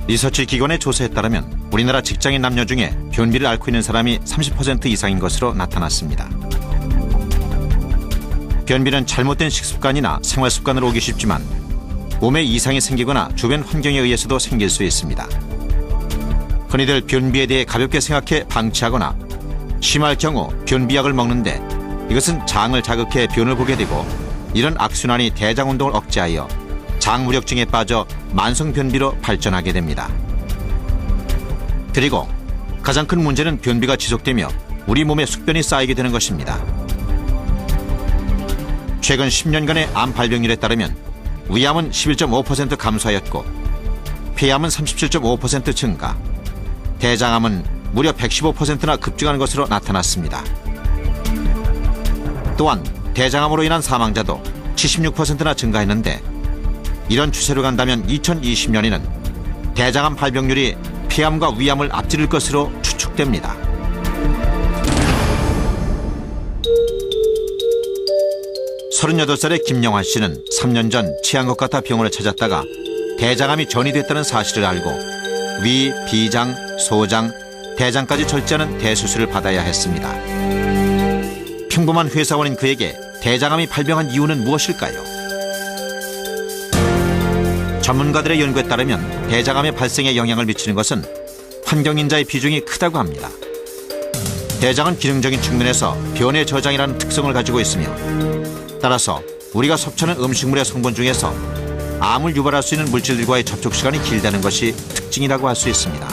리서치 기관의 조사에 따르면 우리나라 직장인 남녀 중에 변비를 앓고 있는 사람이 30% 이상인 것으로 나타났습니다. 변비는 잘못된 식습관이나 생활습관으로 오기 쉽지만 몸에 이상이 생기거나 주변 환경에 의해서도 생길 수 있습니다. 흔히들 변비에 대해 가볍게 생각해 방치하거나 심할 경우 변비약을 먹는데 이것은 장을 자극해 변을 보게 되고 이런 악순환이 대장운동을 억제하여 장무력증에 빠져 만성변비로 발전하게 됩니다. 그리고 가장 큰 문제는 변비가 지속되며 우리 몸에 숙변이 쌓이게 되는 것입니다. 최근 10년간의 암 발병률에 따르면 위암은 11.5% 감소하였고 폐암은 37.5% 증가, 대장암은 무려 115%나 급증하는 것으로 나타났습니다. 또한 대장암으로 인한 사망자도 76%나 증가했는데 이런 추세로 간다면 2020년에는 대장암 발병률이 폐암과 위암을 앞지를 것으로 추측됩니다. 서른여덟 살의 김영환 씨는 3년 전 취한 것 같아 병원을 찾았다가 대장암이 전이됐다는 사실을 알고 위, 비장, 소장, 대장까지 절제하는 대수술을 받아야 했습니다. 평범한 회사원인 그에게 대장암이 발병한 이유는 무엇일까요? 전문가들의 연구에 따르면 대장암의 발생에 영향을 미치는 것은 환경인자의 비중이 크다고 합니다. 대장은 기능적인 측면에서 변의 저장이라는 특성을 가지고 있으며 따라서 우리가 섭취하는 음식물의 성분 중에서 암을 유발할 수 있는 물질들과의 접촉 시간이 길다는 것이 특징이라고 할 수 있습니다.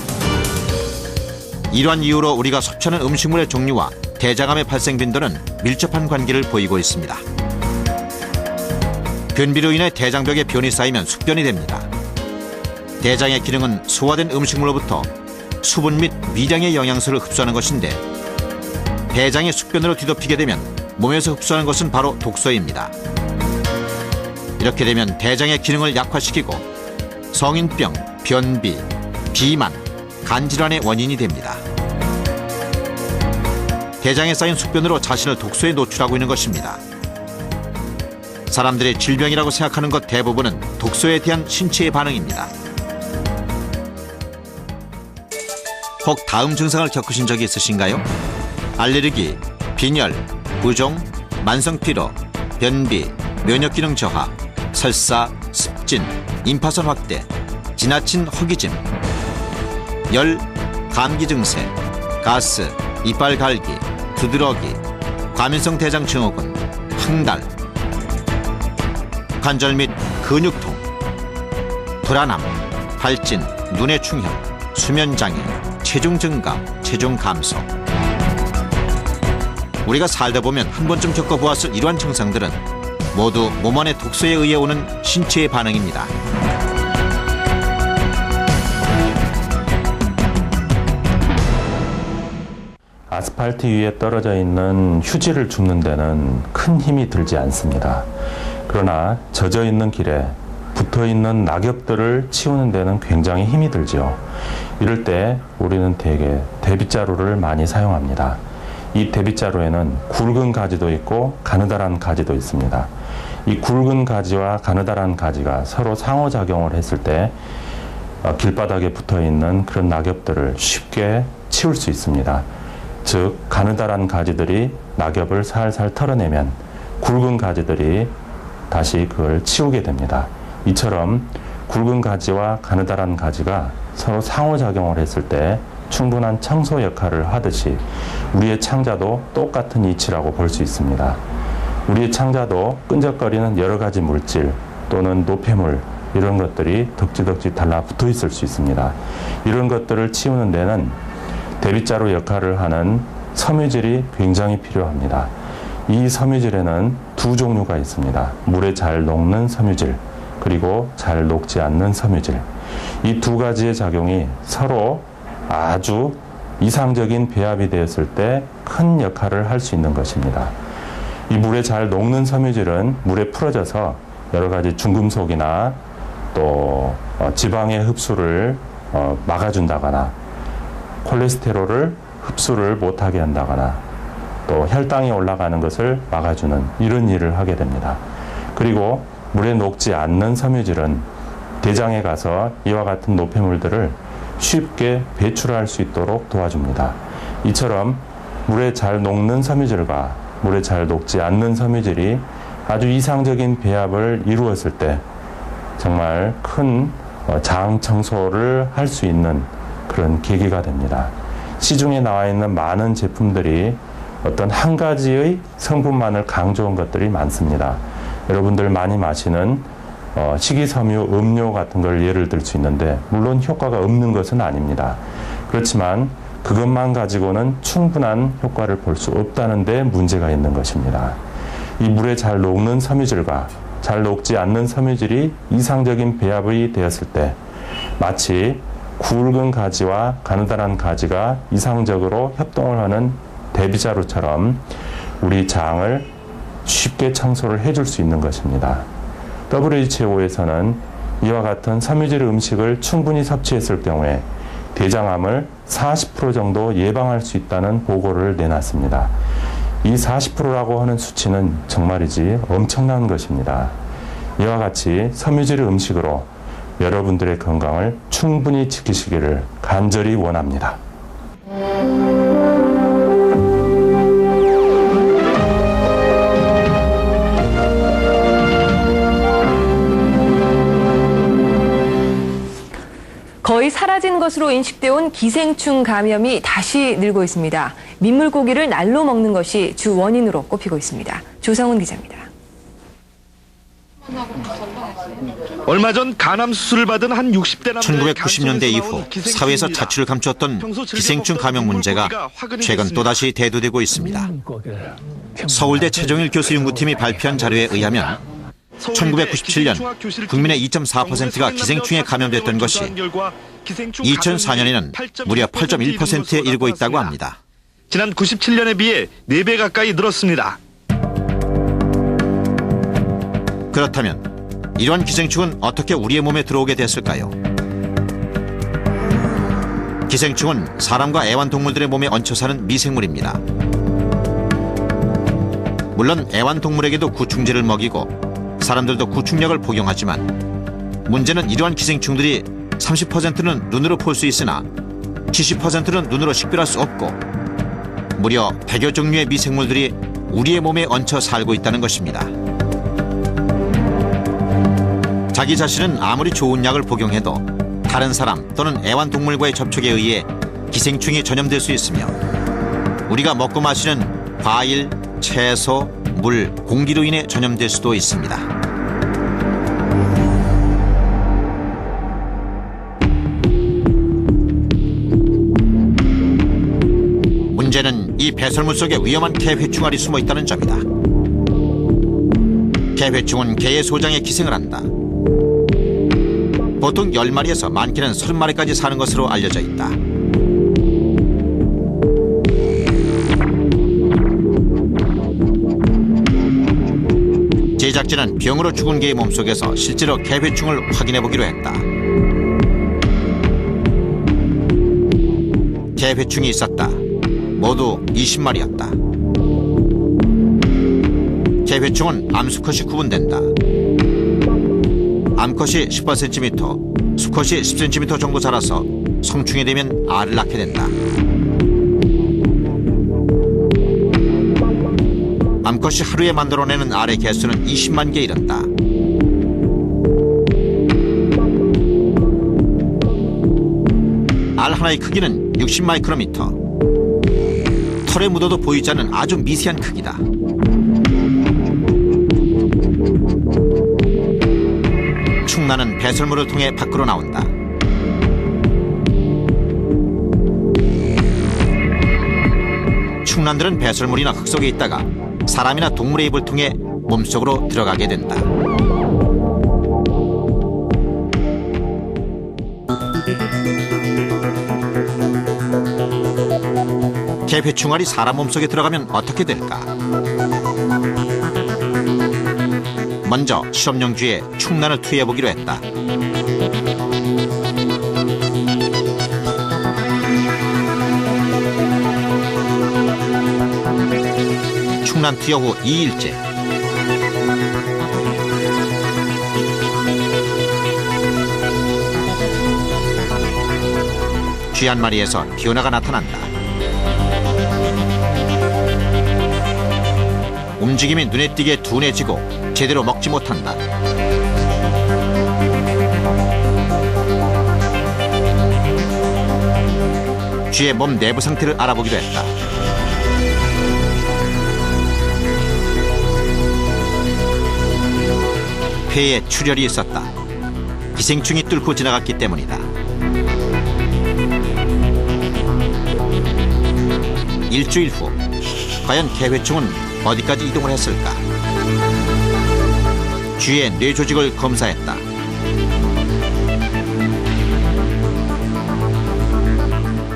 이러한 이유로 우리가 섭취하는 음식물의 종류와 대장암의 발생 빈도는 밀접한 관계를 보이고 있습니다. 변비로 인해 대장벽에 변이 쌓이면 숙변이 됩니다. 대장의 기능은 소화된 음식물로부터 수분 및 미량의 영양소를 흡수하는 것인데 대장의 숙변으로 뒤덮이게 되면 몸에서 흡수하는 것은 바로 독소입니다. 이렇게 되면 대장의 기능을 약화시키고 성인병, 변비, 비만, 간질환의 원인이 됩니다. 대장에 쌓인 숙변으로 자신을 독소에 노출하고 있는 것입니다. 사람들의 질병이라고 생각하는 것 대부분은 독소에 대한 신체의 반응입니다. 혹 다음 증상을 겪으신 적이 있으신가요? 알레르기, 빈혈, 부종, 만성피로, 변비, 면역기능 저하, 설사, 습진, 임파선 확대, 지나친 허기짐, 열, 감기 증세, 가스, 이빨 갈기, 두드러기, 과민성 대장 증후군, 황달, 관절 및 근육통, 불안함, 발진, 눈의 충혈, 수면장애, 체중 증가, 체중 감소. 우리가 살다 보면 한 번쯤 겪어보았을 이러한 증상들은 모두 몸 안의 독소에 의해 오는 신체의 반응입니다. 아스팔트 위에 떨어져 있는 휴지를 줍는 데는 큰 힘이 들지 않습니다. 그러나 젖어 있는 길에 붙어 있는 낙엽들을 치우는 데는 굉장히 힘이 들죠. 이럴 때 우리는 대개 대빗자루를 많이 사용합니다. 이 대빗자루에는 굵은 가지도 있고 가느다란 가지도 있습니다. 이 굵은 가지와 가느다란 가지가 서로 상호작용을 했을 때 길바닥에 붙어 있는 그런 낙엽들을 쉽게 치울 수 있습니다. 즉 가느다란 가지들이 낙엽을 살살 털어내면 굵은 가지들이 다시 그걸 치우게 됩니다. 이처럼 굵은 가지와 가느다란 가지가 서로 상호작용을 했을 때 충분한 청소 역할을 하듯이 우리의 창자도 똑같은 이치라고 볼 수 있습니다. 우리의 창자도 끈적거리는 여러 가지 물질 또는 노폐물 이런 것들이 덕지덕지 달라붙어 있을 수 있습니다. 이런 것들을 치우는 데는 대빗자루 역할을 하는 섬유질이 굉장히 필요합니다. 이 섬유질에는 두 종류가 있습니다. 물에 잘 녹는 섬유질 그리고 잘 녹지 않는 섬유질. 이 두 가지의 작용이 서로 아주 이상적인 배합이 되었을 때 큰 역할을 할 수 있는 것입니다. 이 물에 잘 녹는 섬유질은 물에 풀어져서 여러 가지 중금속이나 또 지방의 흡수를 막아준다거나 콜레스테롤을 흡수를 못하게 한다거나 또 혈당이 올라가는 것을 막아주는 이런 일을 하게 됩니다. 그리고 물에 녹지 않는 섬유질은 대장에 가서 이와 같은 노폐물들을 쉽게 배출할 수 있도록 도와줍니다. 이처럼 물에 잘 녹는 섬유질과 물에 잘 녹지 않는 섬유질이 아주 이상적인 배합을 이루었을 때 정말 큰 장 청소를 할 수 있는 그런 계기가 됩니다. 시중에 나와 있는 많은 제품들이 어떤 한 가지의 성분만을 강조한 것들이 많습니다. 여러분들 많이 마시는 식이섬유 음료 같은 걸 예를 들 수 있는데 물론 효과가 없는 것은 아닙니다. 그렇지만 그것만 가지고는 충분한 효과를 볼 수 없다는 데 문제가 있는 것입니다. 이 물에 잘 녹는 섬유질과 잘 녹지 않는 섬유질이 이상적인 배합이 되었을 때 마치 굵은 가지와 가느다란 가지가 이상적으로 협동을 하는 대비자루처럼 우리 장을 쉽게 청소를 해줄 수 있는 것입니다. WHO에서는 이와 같은 섬유질 음식을 충분히 섭취했을 경우에 대장암을 40% 정도 예방할 수 있다는 보고를 내놨습니다. 이 40%라고 하는 수치는 정말이지 엄청난 것입니다. 이와 같이 섬유질 음식으로 여러분들의 건강을 충분히 지키시기를 간절히 원합니다. 거의 사라진 것으로 인식되어 온 기생충 감염이 다시 늘고 있습니다. 민물고기를 날로 먹는 것이 주 원인으로 꼽히고 있습니다. 조성훈 기자입니다. 얼마 전 간암 수술을 받은 한 60대 남자의 1990년대 이후 사회에서 자취를 감췄던 기생충 감염 문제가 최근 또다시 대두되고 있습니다. 서울대 최종일 교수 연구팀이 발표한 자료에 의하면 1997년 국민의 2.4%가 기생충에 감염됐던 것이 2004년에는 무려 8.1%에 이르고 있다고 합니다. 지난 97년에 비해 4배 가까이 늘었습니다. 그렇다면 이러한 기생충은 어떻게 우리의 몸에 들어오게 됐을까요? 기생충은 사람과 애완동물들의 몸에 얹혀 사는 미생물입니다. 물론 애완동물에게도 구충제를 먹이고 사람들도 구충약을 복용하지만 문제는 이러한 기생충들이 30%는 눈으로 볼 수 있으나 70%는 눈으로 식별할 수 없고 무려 100여 종류의 미생물들이 우리의 몸에 얹혀 살고 있다는 것입니다. 자기 자신은 아무리 좋은 약을 복용해도 다른 사람 또는 애완동물과의 접촉에 의해 기생충이 전염될 수 있으며 우리가 먹고 마시는 과일, 채소, 물, 공기로 인해 전염될 수도 있습니다. 문제는 이 배설물 속에 위험한 개회충알이 숨어 있다는 점이다. 개회충은 개의 소장에 기생을 한다. 보통 10마리에서 많게는 30마리까지 사는 것으로 알려져 있다. 제작진은 병으로 죽은 개의 몸속에서 실제로 개회충을 확인해보기로 했다. 개회충이 있었다. 모두 20마리였다. 개회충은 암수컷이 구분된다. 암컷이 18cm, 수컷이 10cm 정도 자라서 성충이 되면 알을 낳게 된다. 암컷이 하루에 만들어내는 알의 개수는 20만 개에 이른다. 알 하나의 크기는 60마이크로미터. 털에 묻어도 보이지 않는 아주 미세한 크기다. 충나는 배설물을 통해 밖으로 나온다. 충난들은 배설물이나 흙 속에 있다가 사람이나 동물의 입을 통해 몸속으로 들어가게 된다. 개회충알이 사람 몸속에 들어가면 어떻게 될까? 먼저 실험용 쥐에 충난을 투여해보기로 했다. 충난 투여 후 2일째. 쥐 한 마리에서 변화가 나타난다. 움직임이 눈에 띄게 둔해지고 제대로 먹지 못한다. 쥐의 몸 내부 상태를 알아보기도 했다. 폐에 출혈이 있었다. 기생충이 뚫고 지나갔기 때문이다. 일주일 후 과연 개회충은 어디까지 이동을 했을까? 쥐의 뇌 조직을 검사했다.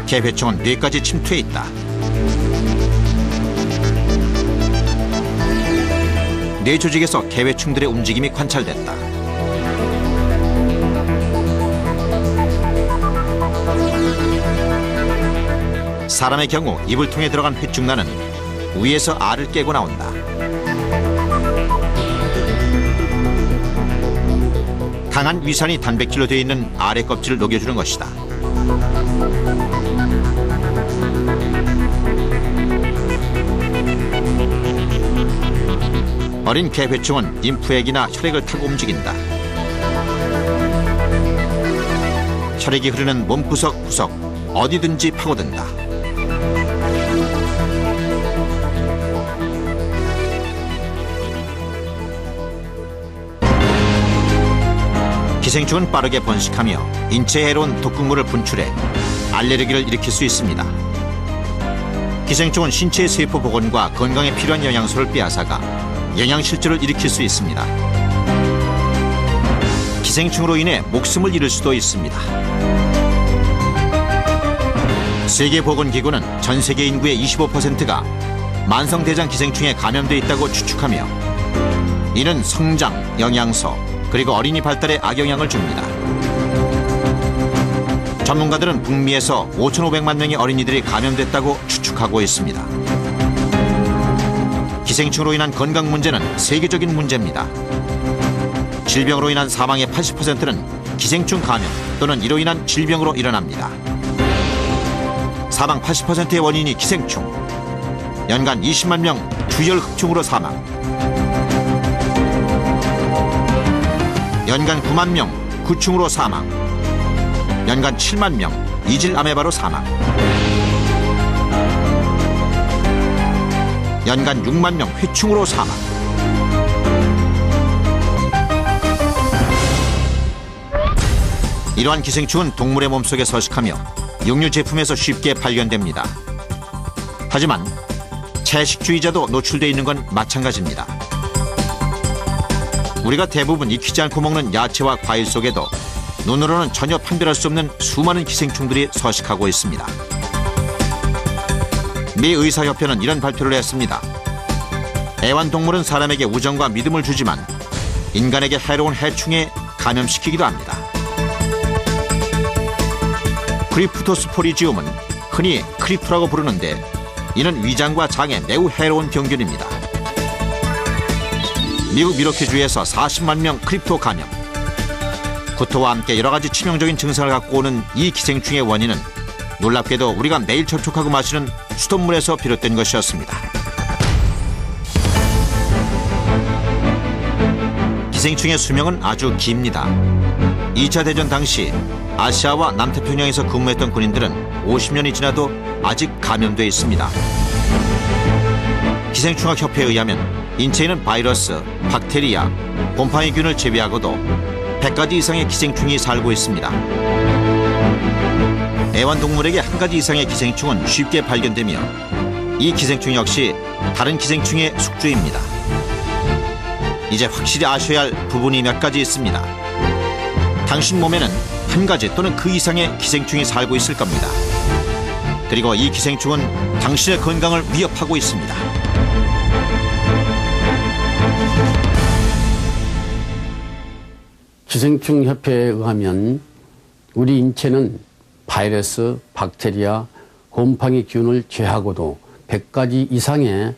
개회충은 뇌까지 침투해 있다. 뇌 조직에서 개회충들의 움직임이 관찰됐다. 사람의 경우 입을 통해 들어간 회충란은 위에서 알을 깨고 나온다. 강한 위산이 단백질로 되어 있는 알의 껍질을 녹여주는 것이다. 어린 개회충은 림프액이나 혈액을 타고 움직인다. 혈액이 흐르는 몸 구석구석 어디든지 파고든다. 기생충은 빠르게 번식하며 인체에 해로운 독극물을 분출해 알레르기를 일으킬 수 있습니다. 기생충은 신체의 세포 복원과 건강에 필요한 영양소를 빼앗아가 영양실조를 일으킬 수 있습니다. 기생충으로 인해 목숨을 잃을 수도 있습니다. 세계보건기구는 전 세계 인구의 25%가 만성대장 기생충에 감염돼 있다고 추측하며 이는 성장, 영양소, 그리고 어린이 발달에 악영향을 줍니다. 전문가들은 북미에서 5,500만 명의 어린이들이 감염됐다고 추측하고 있습니다. 기생충으로 인한 건강 문제는 세계적인 문제입니다. 질병으로 인한 사망의 80%는 기생충 감염 또는 이로 인한 질병으로 일어납니다. 사망 80%의 원인이 기생충. 연간 20만 명 주열흡충으로 사망. 연간 9만 명 구충으로 사망. 연간 7만 명 이질 아메바로 사망. 연간 6만 명 회충으로 사망. 이러한 기생충은 동물의 몸속에 서식하며 육류 제품에서 쉽게 발견됩니다. 하지만 채식주의자도 노출되어 있는 건 마찬가지입니다. 우리가 대부분 익히지 않고 먹는 야채와 과일 속에도 눈으로는 전혀 판별할 수 없는 수많은 기생충들이 서식하고 있습니다. 미 의사협회는 이런 발표를 했습니다. 애완동물은 사람에게 우정과 믿음을 주지만 인간에게 해로운 해충에 감염시키기도 합니다. 크리프토스포리지움은 흔히 크립토라고 부르는데 이는 위장과 장에 매우 해로운 병균입니다. 미국 미러키주에서 40만 명 크립토 감염. 구토와 함께 여러 가지 치명적인 증상을 갖고 오는 이 기생충의 원인은 놀랍게도 우리가 매일 접촉하고 마시는 수돗물에서 비롯된 것이었습니다. 기생충의 수명은 아주 깁니다. 2차 대전 당시 아시아와 남태평양에서 근무했던 군인들은 50년이 지나도 아직 감염돼 있습니다. 기생충학협회에 의하면 인체에는 바이러스, 박테리아, 곰팡이균을 제외하고도 100가지 이상의 기생충이 살고 있습니다. 애완동물에게 한 가지 이상의 기생충은 쉽게 발견되며 이 기생충 역시 다른 기생충의 숙주입니다. 이제 확실히 아셔야 할 부분이 몇 가지 있습니다. 당신 몸에는 한 가지 또는 그 이상의 기생충이 살고 있을 겁니다. 그리고 이 기생충은 당신의 건강을 위협하고 있습니다. 기생충협회에 의하면 우리 인체는 바이러스, 박테리아, 곰팡이균을 제하고도 100가지 이상의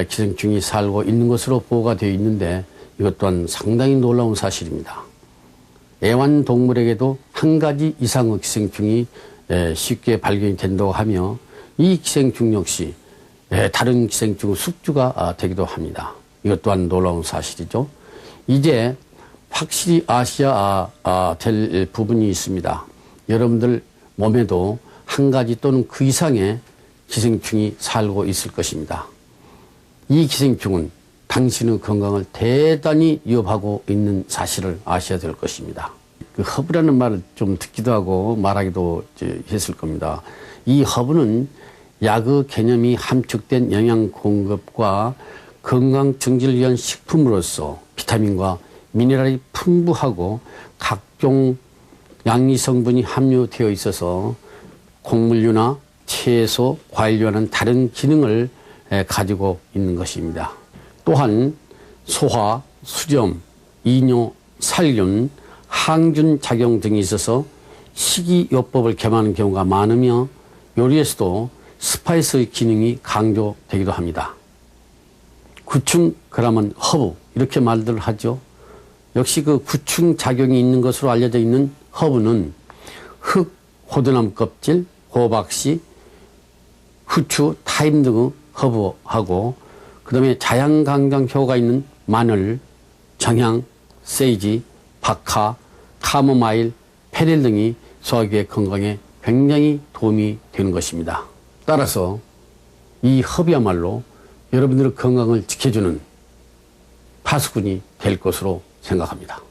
기생충이 살고 있는 것으로 보고가 되어 있는데 이것 또한 상당히 놀라운 사실입니다. 애완동물에게도 한 가지 이상의 기생충이 쉽게 발견이 된다고 하며 이 기생충 역시 다른 기생충의 숙주가 되기도 합니다. 이것 또한 놀라운 사실이죠. 이제 확실히 아셔야 될 부분이 있습니다. 여러분들 몸에도 한 가지 또는 그 이상의 기생충이 살고 있을 것입니다. 이 기생충은 당신의 건강을 대단히 위협하고 있는 사실을 아셔야 될 것입니다. 그 허브라는 말을 좀 듣기도 하고 말하기도 했을 겁니다. 이 허브는 약의 개념이 함축된 영양 공급과 건강 증진을 위한 식품으로서 비타민과 미네랄이 풍부하고 각종 양리 성분이 함유되어 있어서 곡물류나 채소, 과일류와는 다른 기능을 가지고 있는 것입니다. 또한 소화, 수렴, 이뇨, 살균, 항균 작용 등이 있어서 식이요법을 겸하는 경우가 많으며 요리에서도 스파이스의 기능이 강조되기도 합니다. 구충 그러면 허브 이렇게 말들 하죠. 역시 그 구충 작용이 있는 것으로 알려져 있는 허브는 흙, 호두나무 껍질, 호박씨, 후추, 타임 등의 허브하고 그다음에 자양강장 효과가 있는 마늘, 정향, 세이지, 박하, 카모마일, 페렐 등이 소화기의 건강에 굉장히 도움이 되는 것입니다. 따라서 이 허브야말로 여러분들의 건강을 지켜주는 파수꾼이 될 것으로 생각합니다.